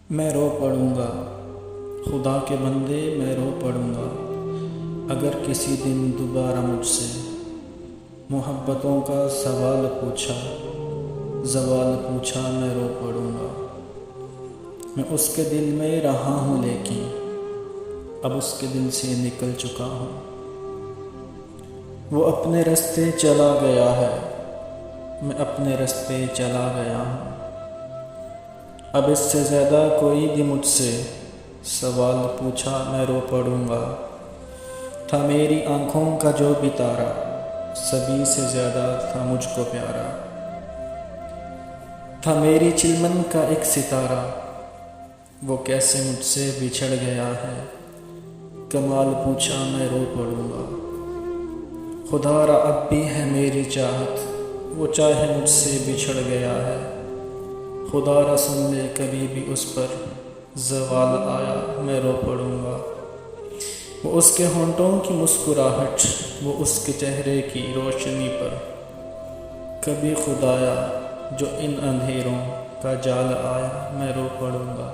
میں رو پڑوں گا خدا کے بندے، میں رو پڑوں گا اگر کسی دن دوبارہ مجھ سے محبتوں کا سوال پوچھا، زوال پوچھا، میں رو پڑوں گا۔ میں اس کے دل میں رہا ہوں لیکن اب اس کے دل سے نکل چکا ہوں۔ وہ اپنے راستے چلا گیا ہے، میں اپنے راستے چلا گیا ہوں۔ اب اس سے زیادہ کوئی بھی مجھ سے سوال پوچھا، میں رو پڑوں گا۔ تھا میری آنکھوں کا جو بھی تارا، سبھی سے زیادہ تھا مجھ کو پیارا۔ تھا میری چلمن کا ایک ستارہ، وہ کیسے مجھ سے بچھڑ گیا ہے۔ کمال پوچھا، میں رو پڑوں گا۔ خدا را اب بھی ہے میری چاہت، وہ چاہے مجھ سے بچھڑ گیا ہے۔ خدا را سن لے کبھی بھی اس پر زوال آیا، میں رو پڑوں گا۔ وہ اس کے ہونٹوں کی مسکراہٹ، وہ اس کے چہرے کی روشنی پر کبھی خدایا جو ان اندھیروں کا جال آیا، میں رو پڑوں گا۔